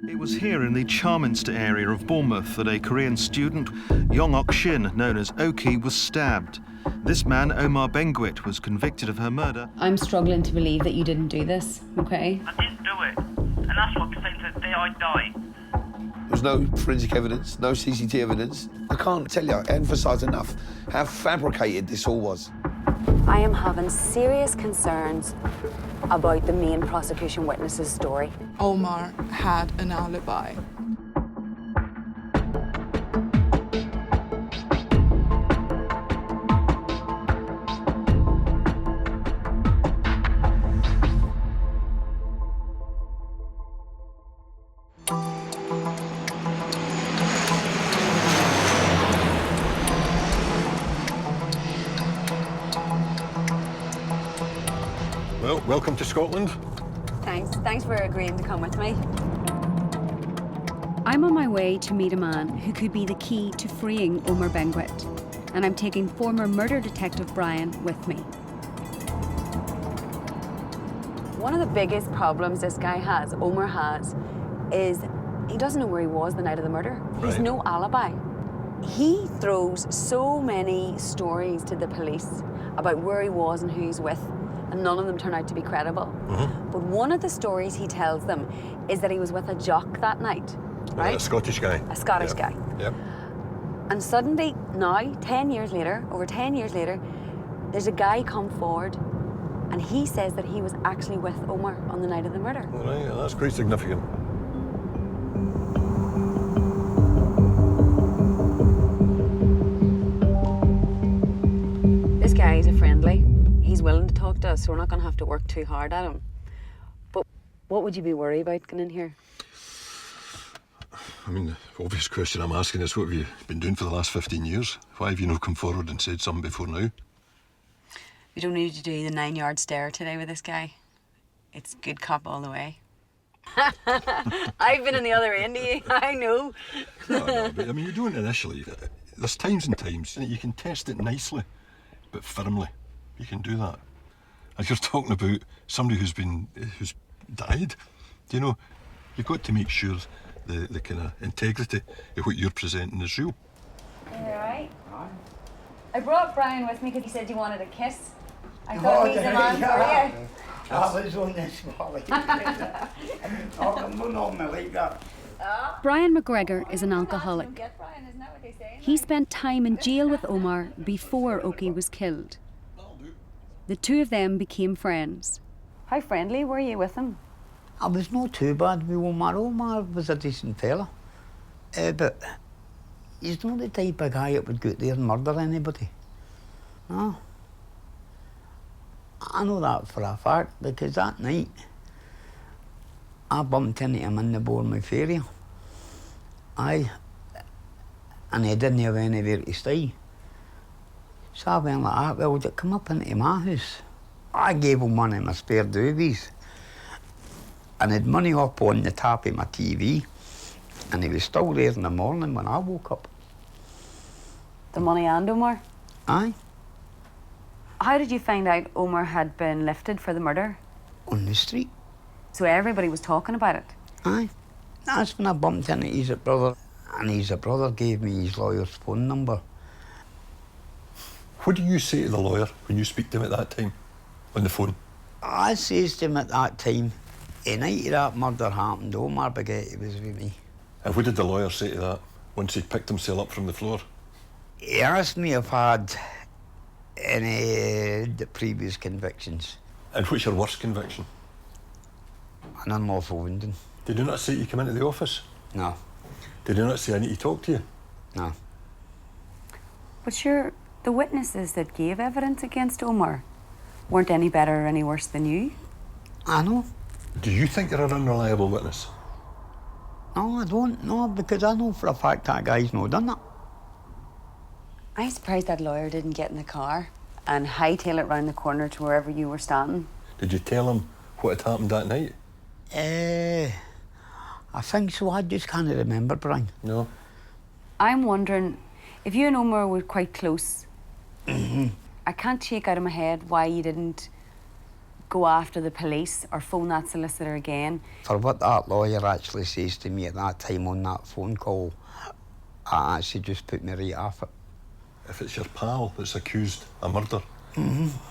It was here in the Charminster area of Bournemouth that a Korean student, Yong-ok Shin, known as Oki, was stabbed. This man, Omar Benguit, was convicted of her murder. I'm struggling to believe that you didn't do this, okay? I didn't do it, and that's what defends the day I died. There's no forensic evidence, no CCTV evidence. I can't tell you, I emphasise enough how fabricated this all was. I am having serious concerns about the main prosecution witness's story. Omar had an alibi. Well, welcome to Scotland. Thanks for agreeing to come with me. I'm on my way to meet a man who could be the key to freeing Omar Benguit, and I'm taking former murder detective Brian with me. One of the biggest problems this guy has, Omar has, is he doesn't know where he was the night of the murder. He's Right. no alibi. He throws so many stories to the police about where he was and who he's with, and none of them turn out to be credible. But one of the stories he tells them is that he was with a jock that night, right? A Scottish guy. A Scottish Yep. guy. Yep. And suddenly, now, 10 years later, over 10 years later, there's a guy come forward and he says that he was actually with Omar on the night of the murder. All right, yeah, that's quite significant. This guy is a friendly. He's willing to talk to us, so we're not going to have to work too hard at him. But what would you be worried about going in here? I mean, the obvious question I'm asking is, what have you been doing for the last 15 years? Why have you not come forward and said something before now? We don't need to do the 9-yard stare today with this guy. It's good cop all the way. I've been on the other end of you, I know. No, but I mean, you don't initially. There's times and times. You can test it nicely, but firmly. You can do that. And you're talking about somebody who's died. You know, you've got to make sure the kind of integrity of what you're presenting is real. You all right? I brought Brian with me because he said you wanted a kiss. I thought he's the man for you. I was on this morning. I'm on my like that. Brian MacGreggor is an alcoholic. He spent time in jail with Omar before Oki was killed. The two of them became friends. How friendly were you with him? I was not too bad with Omar. Omar was a decent fella. But he's not the type of guy that would go out there and murder anybody. No. I know that for a fact because that night I bumped into him in the Bournemouth area. And he didn't have anywhere to stay. So I went like that, well, would it come up into my house? I gave him one of my spare doobies and had money up on the top of my TV, and he was still there in the morning when I woke up. The money and Omar? Aye. How did you find out Omar had been lifted for the murder? On the street. So everybody was talking about it? Aye. That's when I bumped into his brother, and his brother gave me his lawyer's phone number. What do you say to the lawyer when you speak to him at that time on the phone? I says to him at that time, the night of that murder happened, Omar Benguit was with me. And what did the lawyer say to that once he'd picked himself up from the floor? He asked me if I had any the previous convictions. And what's your worst conviction? An unlawful wounding. Did he not say you come into the office? No. Did he not say I need to talk to you? No. But sure, the witnesses that gave evidence against Omar weren't any better or any worse than you. I know. Do you think you're an unreliable witness? No, I don't. No, because I know for a fact that guy's not done that. I'm surprised that lawyer didn't get in the car and hightail it round the corner to wherever you were standing. Did you tell him what had happened that night? I think so. I just can't remember, Brian. No. I'm wondering, if you and Omar were quite close, I can't shake out of my head why you didn't go after the police or phone that solicitor again. For what that lawyer actually says to me at that time on that phone call, I actually just put me right off it. If it's your pal that's accused of murder,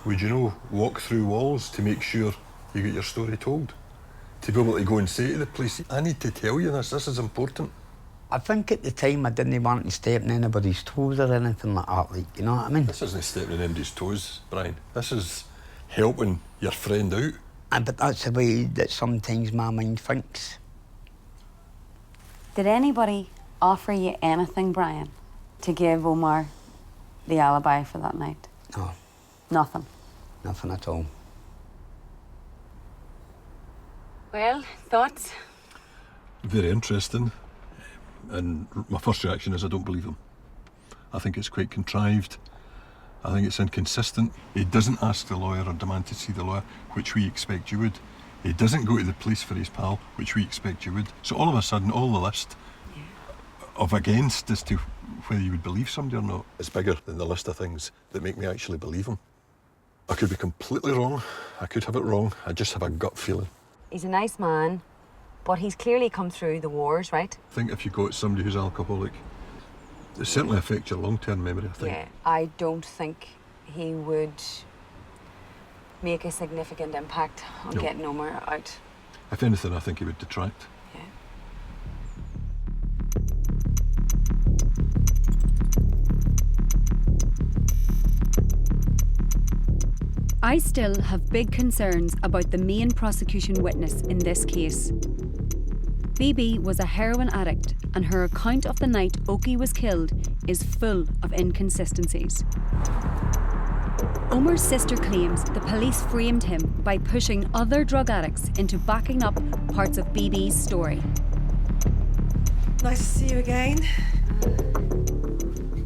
would you know, walk through walls to make sure you get your story told? To be able to go and say to the police, I need to tell you this is important. I think at the time I didn't want to step in anybody's toes or anything like that, like, you know what I mean? This isn't stepping in anybody's toes, Brian. This is helping your friend out. But that's the way that sometimes my mind thinks. Did anybody offer you anything, Brian, to give Omar the alibi for that night? No. Nothing? Nothing at all. Well, thoughts? Very interesting. And my first reaction is I don't believe him. I think it's quite contrived. I think it's inconsistent. He doesn't ask the lawyer or demand to see the lawyer, which we expect you would. He doesn't go to the police for his pal, which we expect you would. So all of a sudden, all the list of against as to whether you would believe somebody or not is bigger than the list of things that make me actually believe him. I could be completely wrong. I could have it wrong. I just have a gut feeling. He's a nice man, but he's clearly come through the wars, right? I think if you got somebody who's alcoholic, it certainly affects your long-term memory, I think. Yeah, I don't think he would make a significant impact on No. getting Omar out. If anything, I think he would detract. Yeah. I still have big concerns about the main prosecution witness in this case. BB was a heroin addict, and her account of the night Oki was killed is full of inconsistencies. Omar's sister claims the police framed him by pushing other drug addicts into backing up parts of BB's story. Nice to see you again.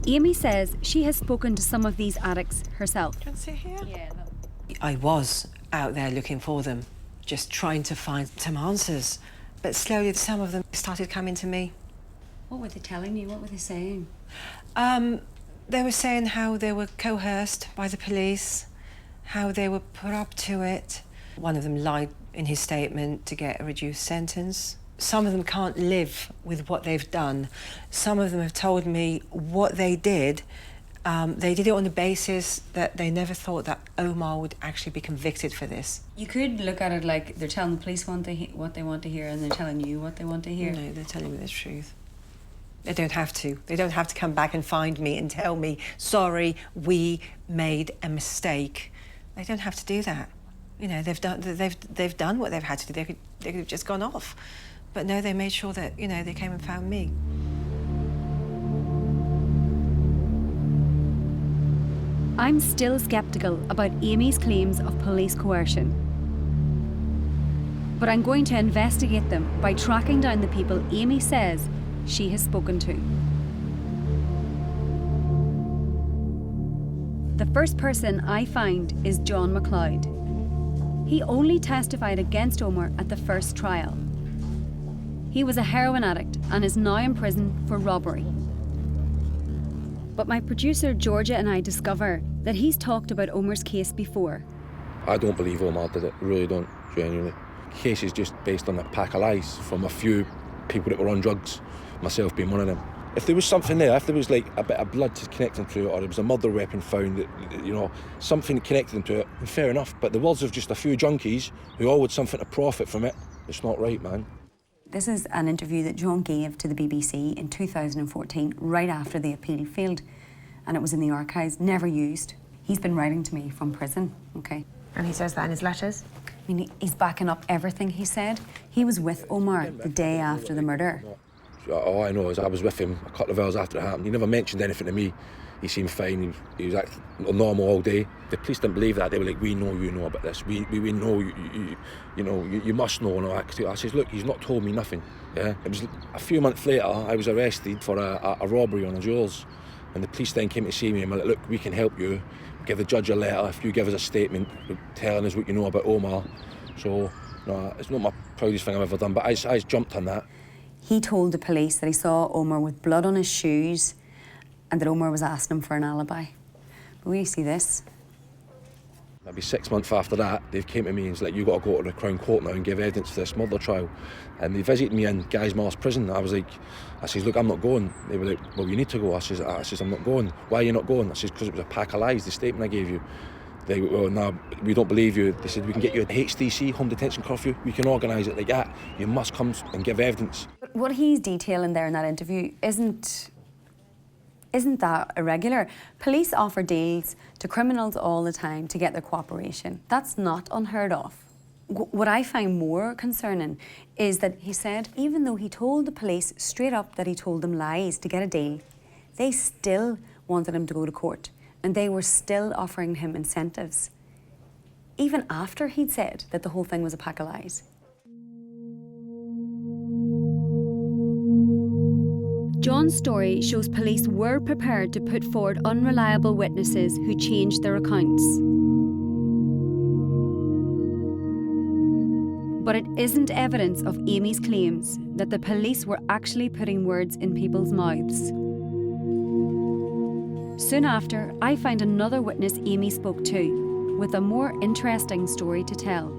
Amy says she has spoken to some of these addicts herself. Can I sit here? Yeah. I was out there looking for them, just trying to find some answers. But slowly some of them started coming to me. What were they telling you? What were they saying? They were saying how they were coerced by the police, how they were put up to it. One of them lied in his statement to get a reduced sentence. Some of them can't live with what they've done. Some of them have told me what they did. They did it on the basis that they never thought that Omar would actually be convicted for this. You could look at it like they're telling the police what they want to hear, and they're telling you what they want to hear. No, they're telling me the truth. They don't have to. They don't have to come back and find me and tell me, sorry, we made a mistake. They don't have to do that. You know, they've done what they've had to do. They could have just gone off. But no, they made sure that, you know, they came and found me. I'm still sceptical about Amy's claims of police coercion. But I'm going to investigate them by tracking down the people Amy says she has spoken to. The first person I find is John McLeod. He only testified against Omar at the first trial. He was a heroin addict and is now in prison for robbery. But my producer Georgia and I discover that he's talked about Omar's case before. I don't believe Omar did it, really don't, genuinely. The case is just based on a pack of lies from a few people that were on drugs, myself being one of them. If there was something there, if there was like a bit of blood to connect them to it, or there was a murder weapon found, that, you know, something that connected them to it, then fair enough. But the words of just a few junkies who all had something to profit from it, it's not right, man. This is an interview that John gave to the BBC in 2014, right after the appeal failed. And it was in the archives, never used. He's been writing to me from prison, okay? And he says that in his letters? I mean, he's backing up everything he said. He was with Omar the day after the murder. All I know is I was with him a couple of hours after it happened. He never mentioned anything to me. He seemed fine. He was acting normal all day. The police didn't believe that. They were like, we know you know about this. We know you must know. And all that. I says, look, he's not told me nothing. Yeah. It was a few months later, I was arrested for a robbery on a jewels. And the police then came to see me and were like, look, we can help you. Give the judge a letter if you give us a statement telling us what you know about Omar. So, no, it's not my proudest thing I've ever done, but I jumped on that. He told the police that he saw Omar with blood on his shoes and that Omar was asking him for an alibi. But will you see this? Maybe 6 months after that, they came to me and was like, "You got to go to the Crown Court now and give evidence for this murder trial." And they visited me in Guy's Mars prison. I says, "Look, I'm not going." They were like, "Well, you need to go." I says, "I'm not going." "Why are you not going?" I says, "Because it was a pack of lies, the statement I gave you." They went, "Well, no, we don't believe you." They said, "We can get you an HDC, home detention curfew. We can organise it like that. You must come and give evidence." But what he's detailing there in that interview isn't that irregular? Police offer deals to criminals all the time to get their cooperation. That's not unheard of. What I find more concerning is that he said even though he told the police straight up that he told them lies to get a deal, they still wanted him to go to court and they were still offering him incentives, even after he'd said that the whole thing was a pack of lies. John's story shows police were prepared to put forward unreliable witnesses who changed their accounts. But it isn't evidence of Amy's claims that the police were actually putting words in people's mouths. Soon after, I find another witness Amy spoke to, with a more interesting story to tell.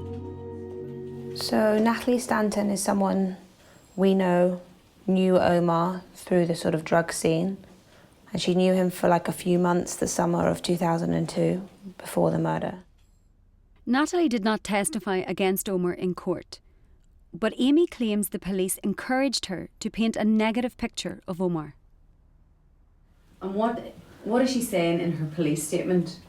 So Natalie Stanton is someone we knew Omar through the sort of drug scene, and she knew him for like a few months the summer of 2002 before the murder. Natalie did not testify against Omar in court, but Amy claims the police encouraged her to paint a negative picture of Omar. And what is she saying in her police statement?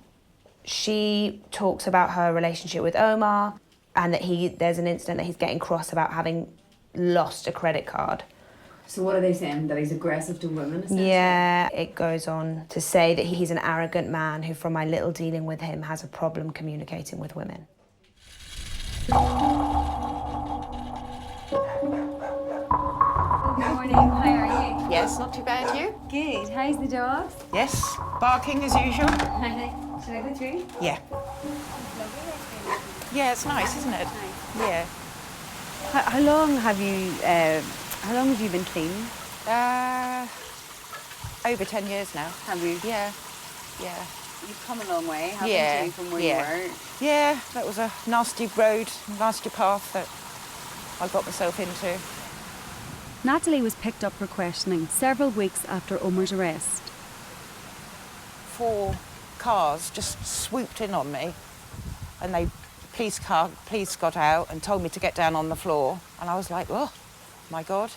She talks about her relationship with Omar and that there's an incident that he's getting cross about having lost a credit card. So what are they saying? That he's aggressive to women, essentially? Yeah, it goes on to say that he's an arrogant man who, from my little dealing with him, has a problem communicating with women. Good morning, how are you? Yes, not too bad, you? Good, how's the dogs? Yes, barking as usual. Should I go through? Yeah. Yeah, it's nice, isn't it? Nice. Yeah. How long have you been clean? Over 10 years now. Have you? Yeah. You've come a long way, haven't Yeah, you, from where yeah. you were? Yeah, that was a nasty road, nasty path that I got myself into. Natalie was picked up for questioning several weeks after Omar's arrest. 4 cars just swooped in on me, and police got out and told me to get down on the floor, and I was like, oh my God.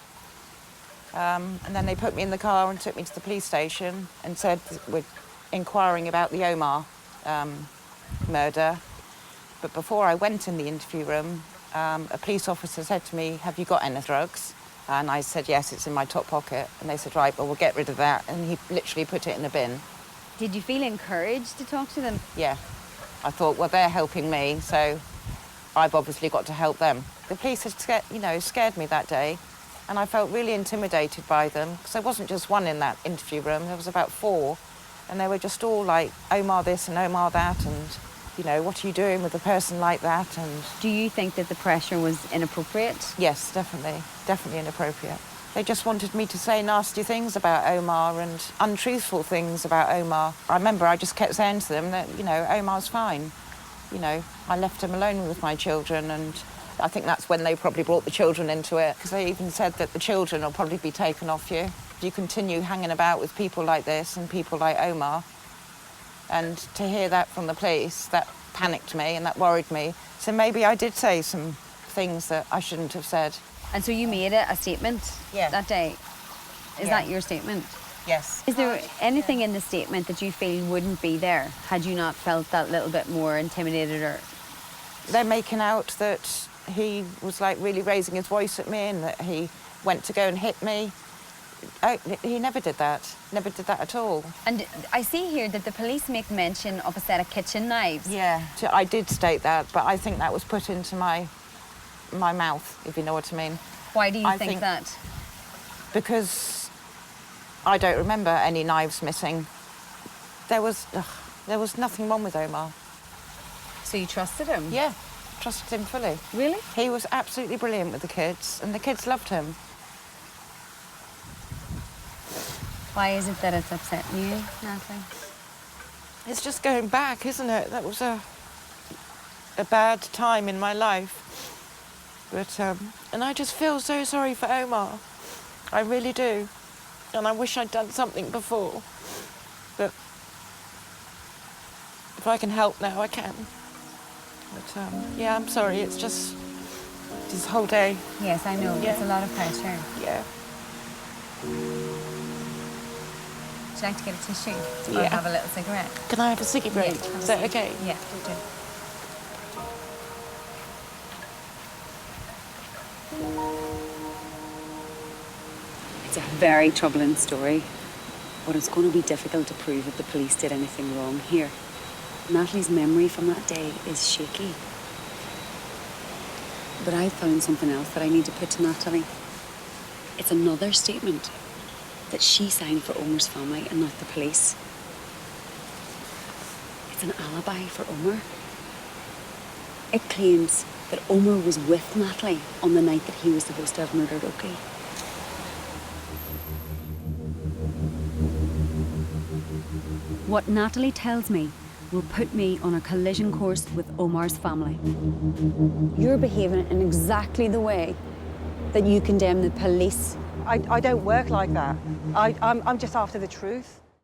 And then they put me in the car and took me to the police station and said we're inquiring about the Omar murder. But before I went in the interview room, a police officer said to me, "Have you got any drugs?" And I said, "Yes, it's in my top pocket." And they said, "Right, well, we'll get rid of that." And he literally put it in a bin. Did you feel encouraged to talk to them? Yeah. I thought, well, they're helping me, so I've obviously got to help them. The police had scared me that day, and I felt really intimidated by them, because there wasn't just one in that interview room, there was about 4, and they were just all like, Omar this and Omar that, and, what are you doing with a person like that? And do you think that the pressure was inappropriate? Yes, definitely inappropriate. They just wanted me to say nasty things about Omar and untruthful things about Omar. I remember I just kept saying to them that, Omar's fine. I left him alone with my children, and I think that's when they probably brought the children into it, because they even said that the children will probably be taken off you if you continue hanging about with people like this and people like Omar. And to hear that from the police, that panicked me and that worried me. So maybe I did say some things that I shouldn't have said. And so you made a statement that day? Is that your statement? Yes. Is there anything in the statement that you feel wouldn't be there had you not felt that little bit more intimidated or...? They're making out that he was like really raising his voice at me and that he went to go and hit me. He never did that. Never did that at all. And I see here that the police make mention of a set of kitchen knives. Yeah. I did state that, but I think that was put into my mouth, if you know what I mean. Why do you think that? Because I don't remember any knives missing. There was nothing wrong with Omar. So you trusted him? Yeah, trusted him fully. Really? He was absolutely brilliant with the kids, and the kids loved him. Why is it that it's upsetting you, Natalie? It's just going back, isn't it? That was a a bad time in my life. But, and I just feel so sorry for Omar. I really do. And I wish I'd done something before. But if I can help now, I can. But, yeah, I'm sorry, it's just this whole day. Yes, I know. Yeah. It's a lot of pressure. Yeah. Would you like to get a tissue? Or Yeah. have a little cigarette? Can I have a ciggy break? Yeah, Is that okay? Yeah, do. It's a very troubling story, but it's going to be difficult to prove if the police did anything wrong here. Natalie's memory from that day is shaky. But I found something else that I need to put to Natalie. It's another statement that she signed for Omar's family and not the police. It's an alibi for Omar. It claims that Omar was with Natalie on the night that he was supposed to have murdered Oki. What Natalie tells me will put me on a collision course with Omar's family. You're behaving in exactly the way that you condemn the police. I don't work like that. I'm just after the truth.